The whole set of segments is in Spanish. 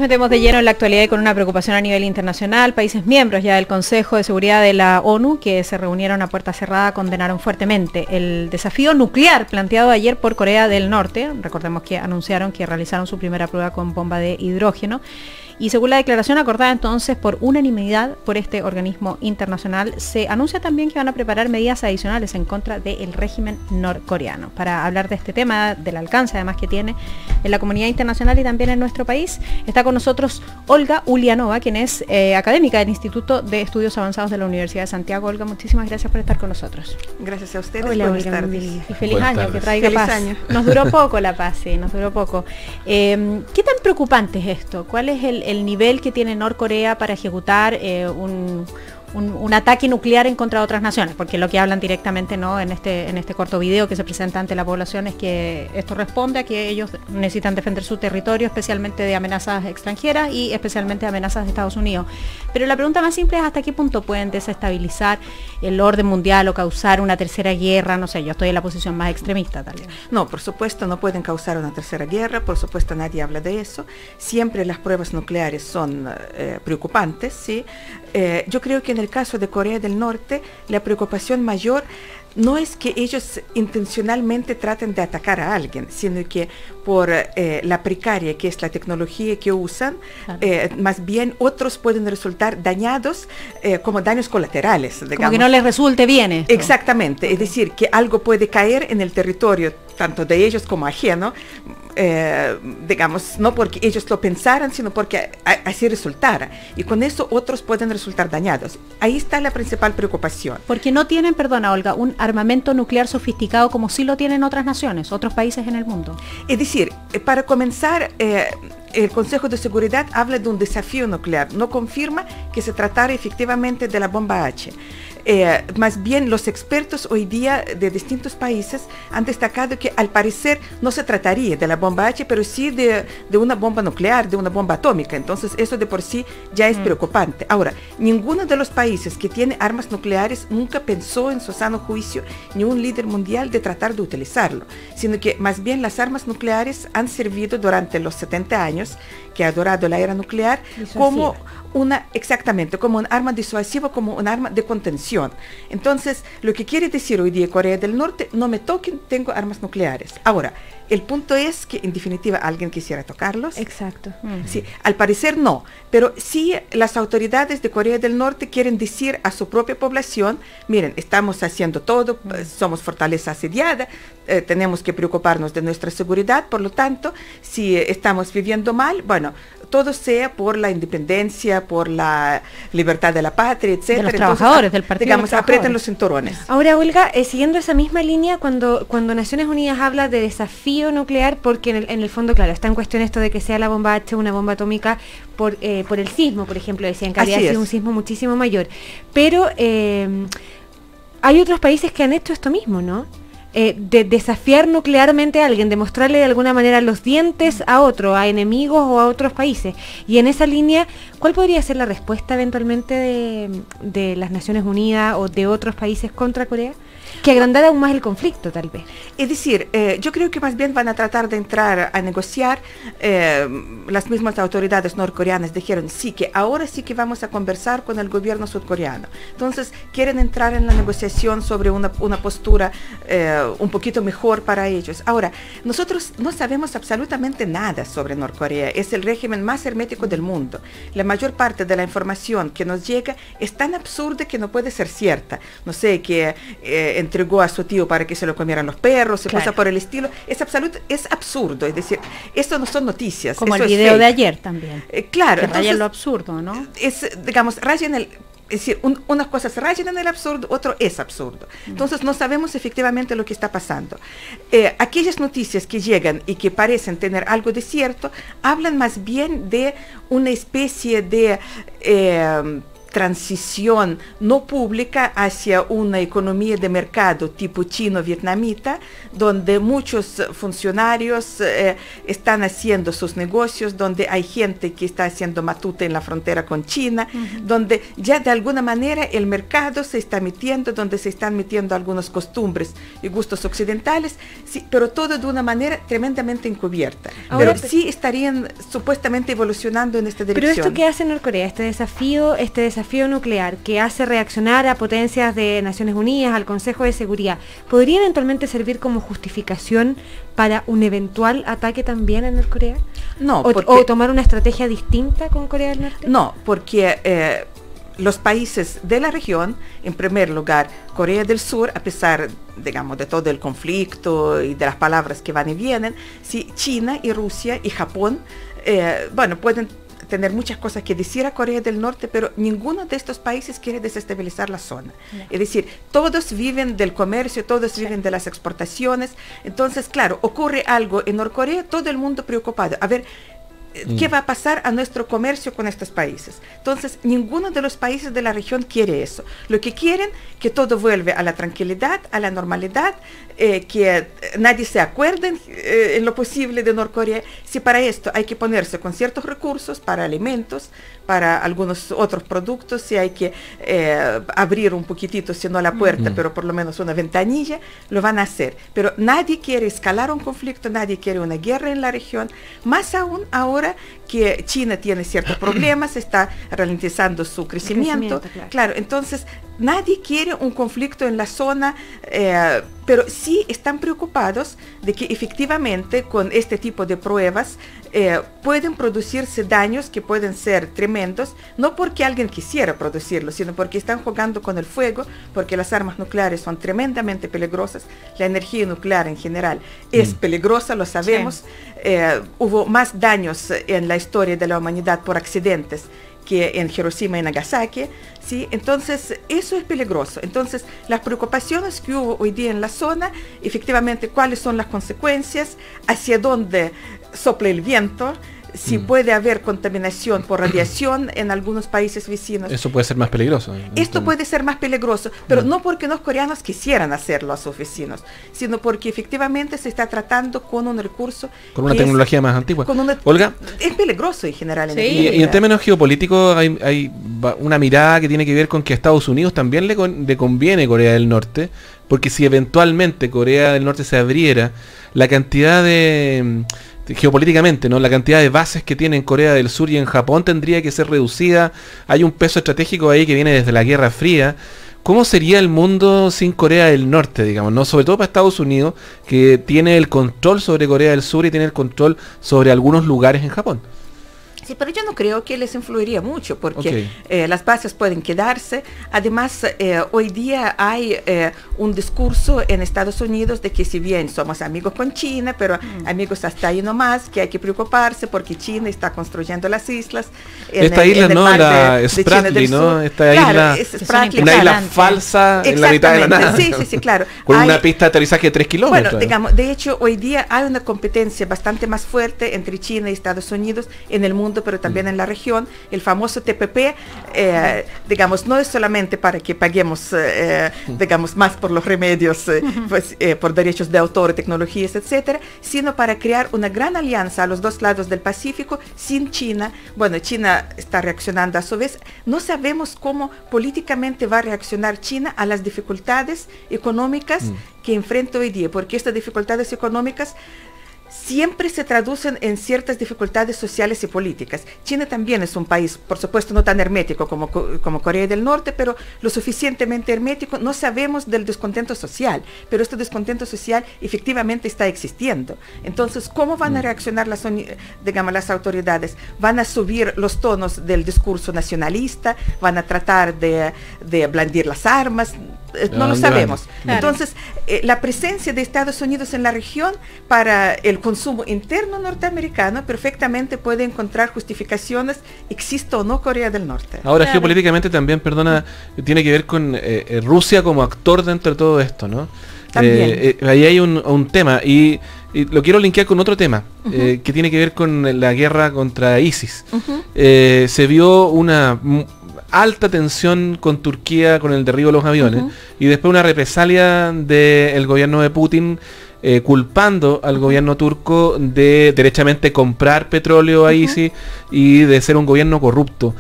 metemos de lleno en la actualidad y con una preocupación a nivel internacional. Países miembros ya del Consejo de Seguridad de la ONU, que se reunieron a puerta cerrada, condenaron fuertemente el desafío nuclear planteado ayer por Corea del Norte. Recordemos que anunciaron que realizaron su primera prueba con bomba de hidrógeno. Y según la declaración acordada entonces por unanimidad por este organismo internacional, se anuncia también que van a preparar medidas adicionales en contra del régimen norcoreano. Para hablar de este tema, del alcance además que tiene en la comunidad internacional y también en nuestro país, está con nosotros Olga Ulianova, quien es académica del Instituto de Estudios Avanzados de la Universidad de Santiago. Olga, muchísimas gracias por estar con nosotros. Gracias a ustedes. Hola, buenas Olga, tardes. Y feliz año, que traiga feliz paz. Año. Nos duró poco la paz, sí, nos duró poco. ¿Qué tan preocupante es esto? ¿Cuál es el nivel que tiene Norcorea para ejecutar un ataque nuclear en contra de otras naciones? Porque lo que hablan directamente, ¿no?, en este corto video que se presenta ante la población es que esto responde a que ellos necesitan defender su territorio, especialmente de amenazas extranjeras y especialmente de amenazas de Estados Unidos. Pero la pregunta más simple es hasta qué punto pueden desestabilizar el orden mundial o causar una tercera guerra. No sé, yo estoy en la posición más extremista tal vez. No, por supuesto no pueden causar una tercera guerra, por supuesto nadie habla de eso. Siempre las pruebas nucleares son preocupantes, ¿sí? Yo creo que en el caso de Corea del Norte, la preocupación mayor no es que ellos intencionalmente traten de atacar a alguien, sino que por la precaria que es la tecnología que usan, más bien otros pueden resultar dañados como daños colaterales. Digamos. Como que no les resulte bien esto. Exactamente, es decir, que algo puede caer en el territorio tanto de ellos como ajeno, digamos, no porque ellos lo pensaran, sino porque así resultara. Y con eso otros pueden resultar dañados. Ahí está la principal preocupación. Porque no tienen, perdona Olga, un armamento nuclear sofisticado como sí lo tienen otras naciones, otros países en el mundo. Es decir, para comenzar, el Consejo de Seguridad habla de un desafío nuclear, no confirma que se tratara efectivamente de la bomba H. Más bien los expertos hoy día de distintos países han destacado que al parecer no se trataría de la bomba H, pero sí de una bomba nuclear, de una bomba atómica. Entonces eso de por sí ya es preocupante. Ahora, ninguno de los países que tiene armas nucleares nunca pensó en su sano juicio, ni un líder mundial, de tratar de utilizarlo, sino que más bien las armas nucleares han servido durante los 70 años que ha durado la era nuclear como exactamente, como un arma disuasiva, como un arma de contención. Entonces, lo que quiere decir hoy día Corea del Norte, no me toquen, tengo armas nucleares. Ahora, el punto es que en definitiva alguien quisiera tocarlos. Exacto. Sí, al parecer no, pero sí las autoridades de Corea del Norte quieren decir a su propia población, miren, estamos haciendo todo, somos fortaleza asediada, tenemos que preocuparnos de nuestra seguridad, por lo tanto, si estamos viviendo mal, bueno, todo sea por la independencia, por la libertad de la patria, etcétera. De los trabajadores, del partido. Digamos, aprieten los cinturones. Ahora, Olga, siguiendo esa misma línea, cuando Naciones Unidas habla de desafío nuclear, porque en el fondo, claro, está en cuestión esto de que sea la bomba H una bomba atómica por el sismo, por ejemplo, decían que había sido un sismo muchísimo mayor. Pero hay otros países que han hecho esto mismo, ¿no? De desafiar nuclearmente a alguien, de mostrarle de alguna manera los dientes a otro, a enemigos o a otros países. Y en esa línea, ¿cuál podría ser la respuesta eventualmente de las Naciones Unidas o de otros países contra Corea? Que agrandara aún más el conflicto, tal vez. Es decir, yo creo que más bien van a tratar de entrar a negociar. Las mismas autoridades norcoreanas dijeron sí, que ahora sí que vamos a conversar con el gobierno sudcoreano. Entonces, quieren entrar en la negociación sobre una postura un poquito mejor para ellos. Ahora, nosotros no sabemos absolutamente nada sobre Norcorea. Es el régimen más hermético del mundo. La mayor parte de la información que nos llega es tan absurda que no puede ser cierta. No sé, que entregó a su tío para que se lo comieran los perros, cosa por el estilo. Es absurdo, es decir, esto no son noticias. Como eso el video de ayer también. Claro. Que raya lo absurdo, ¿no? Digamos, rayan es decir, unas cosas rayan en el absurdo, otro es absurdo. Entonces no sabemos efectivamente lo que está pasando. Aquellas noticias que llegan y que parecen tener algo de cierto, hablan más bien de una especie de transición no pública hacia una economía de mercado tipo chino-vietnamita, donde muchos funcionarios están haciendo sus negocios, donde hay gente que está haciendo matute en la frontera con China, donde ya de alguna manera el mercado se está metiendo, donde se están metiendo algunas costumbres y gustos occidentales, sí, pero todo de una manera tremendamente encubierta. Ahora, pero sí estarían supuestamente evolucionando en esta dirección. Pero esto que hace Norcorea, este desafío nuclear que hace reaccionar a potencias de Naciones Unidas, al Consejo de Seguridad, ¿podría eventualmente servir como justificación para un eventual ataque también a Norcorea? No, o tomar una estrategia distinta con Corea del Norte. No, porque los países de la región, en primer lugar, Corea del Sur, a pesar, digamos, de todo el conflicto y de las palabras que van y vienen, sí, China y Rusia y Japón, bueno, pueden tener muchas cosas que decir a Corea del Norte, pero ninguno de estos países quiere desestabilizar la zona. Es decir, todos viven del comercio, todos viven de las exportaciones. Entonces, claro, ocurre algo en Norcorea, todo el mundo preocupado. A ver, ¿qué va a pasar a nuestro comercio con estos países? Entonces, ninguno de los países de la región quiere eso. Lo que quieren, que todo vuelva a la tranquilidad, a la normalidad, que nadie se acuerde en lo posible de Norcorea. Si para esto hay que ponerse con ciertos recursos para alimentos, para algunos otros productos, si hay que abrir un poquitito, si no la puerta, pero por lo menos una ventanilla, lo van a hacer. Pero nadie quiere escalar un conflicto, nadie quiere una guerra en la región, más aún ahora que China tiene ciertos problemas, está ralentizando su crecimiento. Claro, entonces nadie quiere un conflicto en la zona, pero sí están preocupados de que efectivamente con este tipo de pruebas pueden producirse daños que pueden ser tremendos, no porque alguien quisiera producirlo, sino porque están jugando con el fuego, porque las armas nucleares son tremendamente peligrosas, la energía nuclear en general es peligrosa, lo sabemos. Sí. Hubo más daños en la historia de la humanidad por accidentes que en Hiroshima y Nagasaki, ¿sí? Entonces eso es peligroso. Entonces las preocupaciones que hubo hoy día en la zona, efectivamente cuáles son las consecuencias, hacia dónde sopla el viento, si puede haber contaminación por radiación en algunos países vecinos. Eso puede ser más peligroso. Esto puede ser más peligroso, pero no porque los coreanos quisieran hacerlo a sus vecinos, sino porque efectivamente se está tratando con un recurso... Con una tecnología más antigua. Olga. Es peligroso en general. Sí. Y en términos geopolíticos hay una mirada que tiene que ver con que a Estados Unidos también le conviene Corea del Norte, porque si eventualmente Corea del Norte se abriera, la cantidad de... geopolíticamente, ¿no? La cantidad de bases que tiene en Corea del Sur y en Japón tendría que ser reducida. Hay un peso estratégico ahí que viene desde la Guerra Fría. ¿Cómo sería el mundo sin Corea del Norte, digamos, ¿no? Sobre todo para Estados Unidos, que tiene el control sobre Corea del Sur y tiene el control sobre algunos lugares en Japón? Sí, pero yo no creo que les influiría mucho, porque las bases pueden quedarse. Además, hoy día hay un discurso en Estados Unidos de que si bien somos amigos con China, pero amigos hasta ahí nomás, que hay que preocuparse porque China está construyendo las islas. Esta isla, ¿no? La Spratly, ¿no? Esta isla, una isla falsa en la mitad de la nada. Sí, sí, sí, claro. Con una pista de aterrizaje de 3 kilómetros. Bueno, digamos, de hecho, hoy día hay una competencia bastante más fuerte entre China y Estados Unidos en el mundo, pero también en la región. El famoso TPP, digamos, no es solamente para que paguemos, digamos, más por los remedios, pues, por derechos de autor, tecnologías, etcétera, sino para crear una gran alianza a los dos lados del Pacífico sin China. Bueno, China está reaccionando a su vez. No sabemos cómo políticamente va a reaccionar China a las dificultades económicas que enfrenta hoy día, porque estas dificultades económicas siempre se traducen en ciertas dificultades sociales y políticas. China también es un país, por supuesto, no tan hermético como Corea del Norte, pero lo suficientemente hermético. No sabemos del descontento social, pero este descontento social efectivamente está existiendo. Entonces, ¿cómo van a reaccionar digamos, las autoridades? ¿Van a subir los tonos del discurso nacionalista? ¿Van a tratar de blandir las armas? No lo sabemos. Claro. Entonces, la presencia de Estados Unidos en la región para el consumo interno norteamericano perfectamente puede encontrar justificaciones, exista o no Corea del Norte. Ahora, geopolíticamente también, perdona, tiene que ver con Rusia como actor dentro de todo esto, ¿no? También. Ahí hay un tema, y lo quiero linkear con otro tema, que tiene que ver con la guerra contra ISIS. Se vio alta tensión con Turquía, con el derribo de los aviones, y después una represalia del gobierno de Putin, culpando al gobierno turco de derechamente comprar petróleo a ISIS y de ser un gobierno corrupto.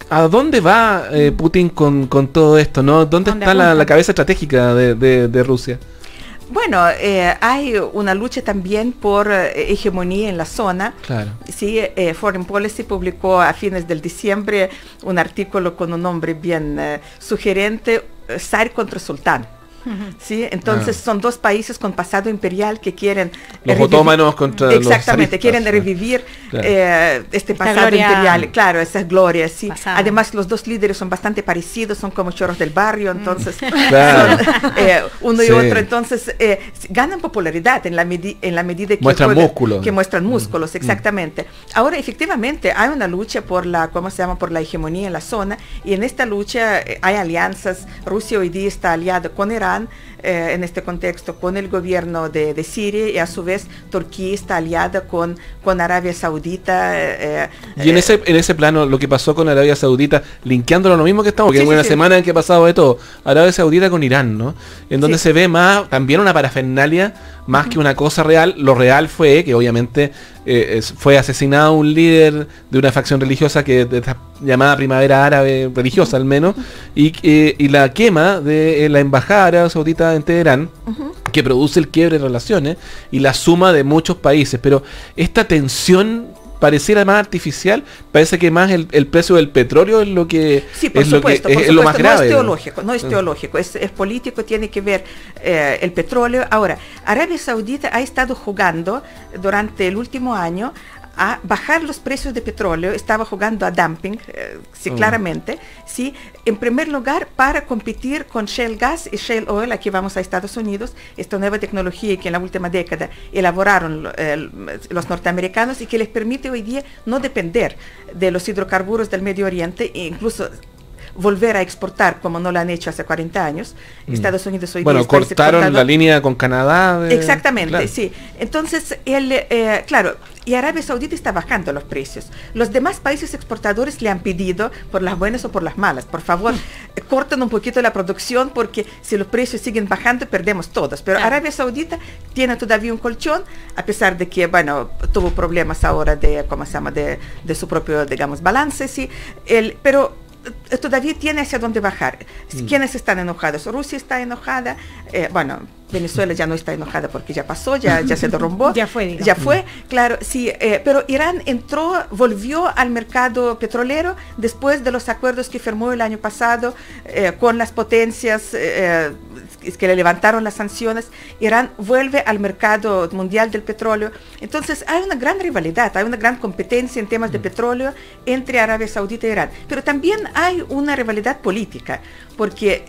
¿A dónde va Putin con todo esto, ¿no? ¿Dónde está la cabeza estratégica de Rusia? Bueno, hay una lucha también por hegemonía en la zona. Claro. Sí, Foreign Policy publicó a fines del diciembre un artículo con un nombre bien sugerente, Zar contra Sultán. ¿Sí? Entonces son dos países con pasado imperial que quieren los otomanos contra exactamente, los zaristas, quieren revivir este pasado imperial, claro, esas glorias, sí. Además los dos líderes son bastante parecidos, son como chorros del barrio, entonces claro. son, uno y otro, entonces ganan popularidad en la medida que muestran músculos, exactamente. Ahora efectivamente hay una lucha por la, ¿cómo se llama?, por la hegemonía en la zona, y en esta lucha hay alianzas. Rusia hoy día está aliada con Irán, en este contexto con el gobierno de Siria, y a su vez Turquía está aliada con Arabia Saudita. Y en ese plano, lo que pasó con Arabia Saudita, linkeándolo a lo mismo que estamos, porque una semana en que ha pasado de todo, Arabia Saudita con Irán, ¿no? En donde se ve más, también una parafernalia, más que una cosa real. Lo real fue que obviamente fue asesinado un líder de una facción religiosa que de esta llamada primavera árabe religiosa al menos, y la quema de la embajada árabe saudita en Teherán, que produce el quiebre de relaciones y la suma de muchos países. Pero esta tensión pareciera más artificial, parece que más el precio del petróleo es lo que es lo más grave. No es teológico, es político, tiene que ver el petróleo. Ahora, Arabia Saudita ha estado jugando durante el último año a bajar los precios de petróleo, estaba jugando a dumping, claramente, sí, en primer lugar para competir con Shale Gas y Shale Oil. Aquí vamos a Estados Unidos, esta nueva tecnología que en la última década elaboraron los norteamericanos y que les permite hoy día no depender de los hidrocarburos del Medio Oriente, e incluso volver a exportar como no lo han hecho hace 40 años. Estados Unidos hoy día cortaron la línea con Canadá. Exactamente, claro. Sí. Entonces, claro, y Arabia Saudita está bajando los precios. Los demás países exportadores le han pedido, por las buenas o por las malas, por favor, corten un poquito la producción, porque si los precios siguen bajando, perdemos todos. Pero Arabia Saudita tiene todavía un colchón, a pesar de que, bueno, tuvo problemas ahora de, ¿cómo se llama?, de su propio, digamos, balance, sí. Pero todavía tiene hacia dónde bajar. ¿Quiénes están enojados? Rusia está enojada, bueno, Venezuela ya no está enojada porque ya pasó, ya se derrumbó. Ya fue, digamos. Ya fue, claro, sí, pero Irán volvió al mercado petrolero después de los acuerdos que firmó el año pasado con las potencias que le levantaron las sanciones. Irán vuelve al mercado mundial del petróleo. Entonces hay una gran rivalidad, hay una gran competencia en temas de petróleo entre Arabia Saudita e Irán. Pero también hay una rivalidad política, porque,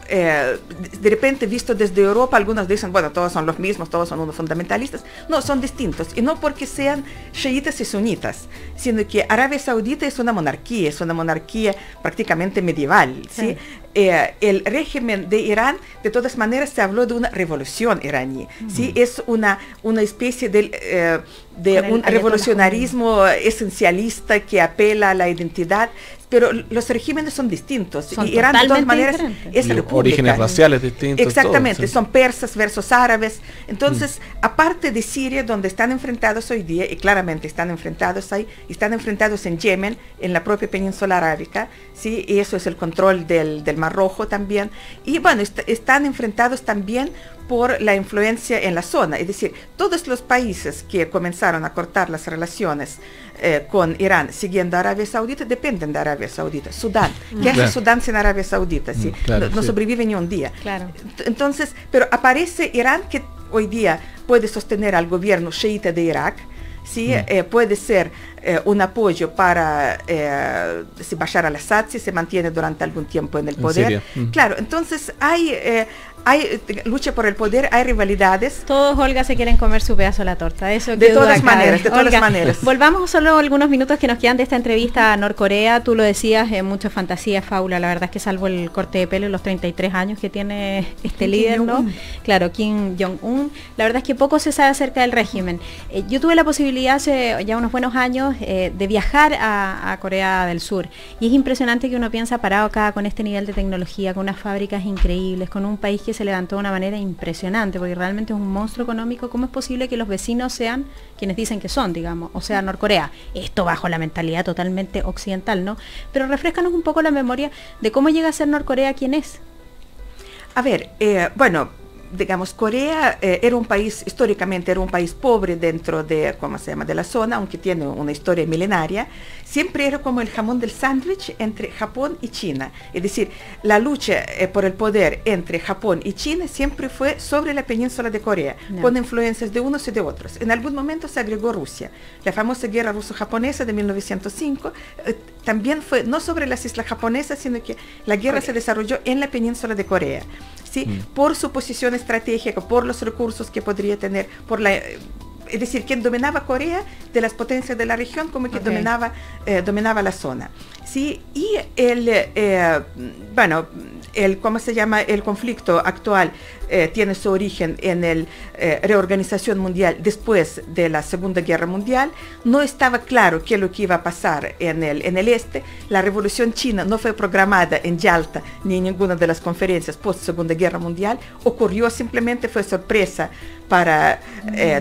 de repente visto desde Europa, algunos dicen, bueno, todos son los mismos, todos son unos fundamentalistas. No, son distintos, y no porque sean chiitas y sunitas, sino que Arabia Saudita es una monarquía prácticamente medieval, ¿sí? El régimen de Irán, de todas maneras, se habló de una revolución iraní, ¿sí? Es una especie de un revolucionarismo esencialista que apela a la identidad, pero los regímenes son distintos, y Irán de todas maneras es república. Orígenes raciales distintos. Exactamente, todo, sí. Son persas versus árabes. Entonces, aparte de Siria, donde están enfrentados hoy día, y claramente están enfrentados ahí, están enfrentados en Yemen, en la propia península arábica, ¿sí? Y eso es el control del Mar Rojo también. Y bueno, están enfrentados también por la influencia en la zona, es decir, todos los países que comenzaron a cortar las relaciones con Irán siguiendo a Arabia Saudita dependen de Arabia Saudita. Sudán, ¿qué hace Sudán sin Arabia Saudita? ¿Sí? No sobrevive ni un día. Claro. Entonces, pero aparece Irán, que hoy día puede sostener al gobierno chiita de Irak, ¿sí? Puede ser un apoyo para si Bashar al-Assad, si se mantiene durante algún tiempo en el poder. Claro, entonces hay lucha por el poder, hay rivalidades. Todos, Olga, se quieren comer su pedazo de la torta. Eso de todas maneras. Volvamos solo algunos minutos que nos quedan de esta entrevista a Norcorea. Tú lo decías, mucha fantasía, fábula. La verdad es que salvo el corte de pelo y los 33 años que tiene este líder, ¿no? Claro, Kim Jong-un. La verdad es que poco se sabe acerca del régimen. Yo tuve la posibilidad hace ya unos buenos años años de viajar a Corea del Sur. Y es impresionante que uno piensa parado acá con este nivel de tecnología, con unas fábricas increíbles, con un país que se levantó de una manera impresionante, porque realmente es un monstruo económico. ¿Cómo es posible que los vecinos sean quienes dicen que son, digamos? O sea, Norcorea. Esto bajo la mentalidad totalmente occidental, ¿no? Pero refréscanos un poco la memoria de cómo llega a ser Norcorea quién es. A ver, bueno, digamos, Corea era un país, históricamente era un país pobre dentro de, ¿cómo se llama?, de la zona, aunque tiene una historia milenaria. Siempre era como el jamón del sándwich entre Japón y China. Es decir, la lucha por el poder entre Japón y China siempre fue sobre la península de Corea, con influencias de unos y de otros. En algún momento se agregó Rusia. La famosa guerra ruso-japonesa de 1905 también fue no sobre las islas japonesas, sino que la guerra se desarrolló en la península de Corea. ¿Sí? Por su posición estratégica, por los recursos que podría tener, por la, es decir, quien dominaba Corea de las potencias de la región, como que dominaba la zona. ¿Sí? Y bueno, ¿cómo se llama? El conflicto actual tiene su origen en la reorganización mundial después de la Segunda Guerra Mundial. No estaba claro qué es lo que iba a pasar en el este. La Revolución China no fue programada en Yalta ni en ninguna de las conferencias post Segunda Guerra Mundial. Ocurrió simplemente, fue sorpresa para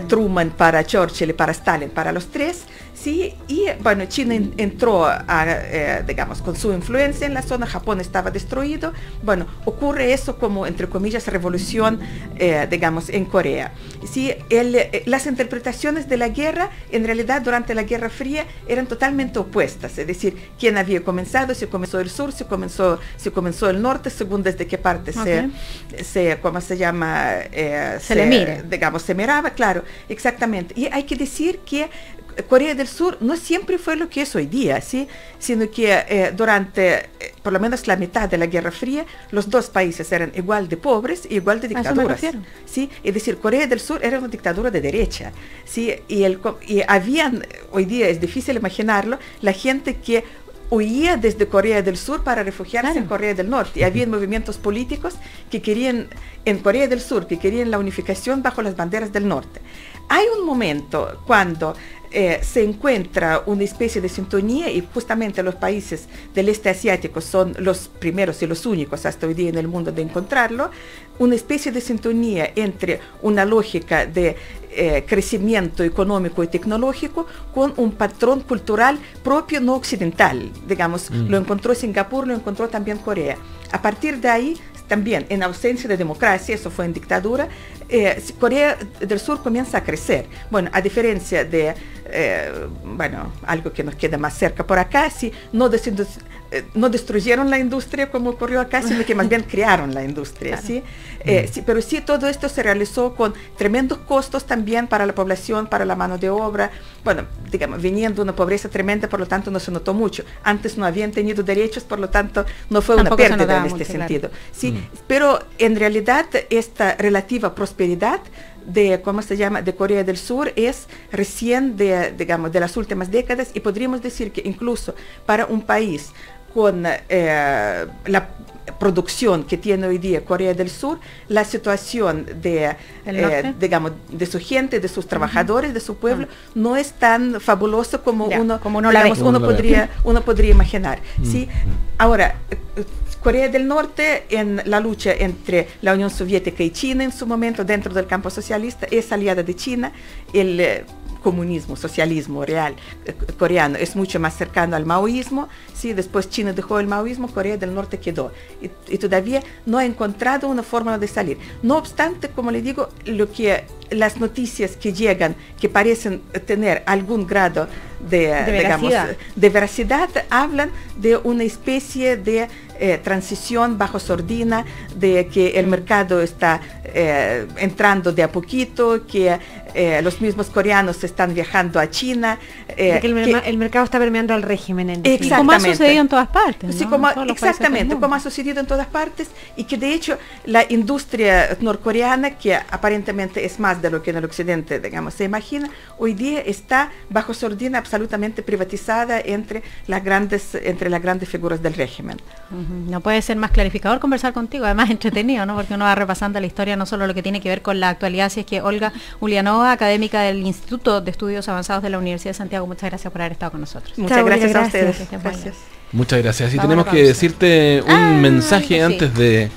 Truman, para Churchill y para Stalin, para los tres. Sí, y bueno, China entró digamos, con su influencia en la zona. Japón estaba destruido. Bueno, ocurre eso como, entre comillas, revolución, digamos, en Corea. Sí, las interpretaciones de la guerra, en realidad, durante la Guerra Fría, eran totalmente opuestas. Es decir, quién había comenzado, si comenzó el sur, si comenzó el norte, según desde qué parte ¿cómo se llama? Se le mire. Digamos, se miraba, claro, exactamente. Y hay que decir que Corea del Sur no siempre fue lo que es hoy día, ¿sí? Sino que durante por lo menos la mitad de la Guerra Fría, los dos países eran igual de pobres y igual de dictaduras. ¿Sí? Es decir, Corea del Sur era una dictadura de derecha, ¿sí? Y habían, hoy día es difícil imaginarlo, la gente que huía desde Corea del Sur para refugiarse en Corea del Norte. Y había movimientos políticos que querían, en Corea del Sur, que querían la unificación bajo las banderas del norte. Hay un momento cuando se encuentra una especie de sintonía, y justamente los países del este asiático son los primeros y los únicos hasta hoy día en el mundo de encontrarlo, una especie de sintonía entre una lógica de crecimiento económico y tecnológico con un patrón cultural propio no occidental. Digamos, lo encontró Singapur, lo encontró también Corea. A partir de ahí, también en ausencia de democracia, eso fue en dictadura, Corea del Sur comienza a crecer. Bueno, a diferencia de, bueno, algo que nos queda más cerca por acá, sí, no destruyeron la industria como ocurrió acá, sino que más bien crearon la industria, ¿sí? Sí, pero sí, todo esto se realizó con tremendos costos también para la población, para la mano de obra. Bueno, digamos, viniendo de una pobreza tremenda, por lo tanto no se notó mucho. Antes no habían tenido derechos, por lo tanto no fue una pérdida en este sentido. Sí, pero en realidad esta relativa prosperidad de, ¿cómo se llama?, de Corea del Sur es recién digamos, de las últimas décadas, y podríamos decir que incluso para un país con la producción que tiene hoy día Corea del Sur, la situación digamos, de su gente, de sus trabajadores, de su pueblo, no es tan fabulosa como uno podría imaginar. ¿Sí? Ahora, Corea del Norte, en la lucha entre la Unión Soviética y China en su momento dentro del campo socialista, es aliada de China. El comunismo, socialismo real coreano es mucho más cercano al maoísmo, ¿sí? Después China dejó el maoísmo, Corea del Norte quedó, y todavía no ha encontrado una forma de salir. No obstante, como le digo, las noticias que llegan, que parecen tener algún grado de veracidad, hablan de una especie de transición bajo sordina, de que el mercado está entrando de a poquito, que los mismos coreanos están viajando a China. Que el mercado está permeando al régimen. Exactamente. Como ha sucedido en todas partes, ¿no? Sí, exactamente, como ha sucedido en todas partes, y que de hecho la industria norcoreana, que aparentemente es más más de lo que en el occidente, digamos, se imagina, hoy día está bajo sordina absolutamente privatizada entre las grandes figuras del régimen. No puede ser más clarificador conversar contigo, además entretenido, ¿no? Porque uno va repasando la historia, no solo lo que tiene que ver con la actualidad. Así es que Olga Ulianova, académica del Instituto de Estudios Avanzados de la Universidad de Santiago, muchas gracias por haber estado con nosotros. Muchas gracias a ustedes. Gracias. Muchas gracias. Y Vamos tenemos a la que pausa. decirte un mensaje sí. antes de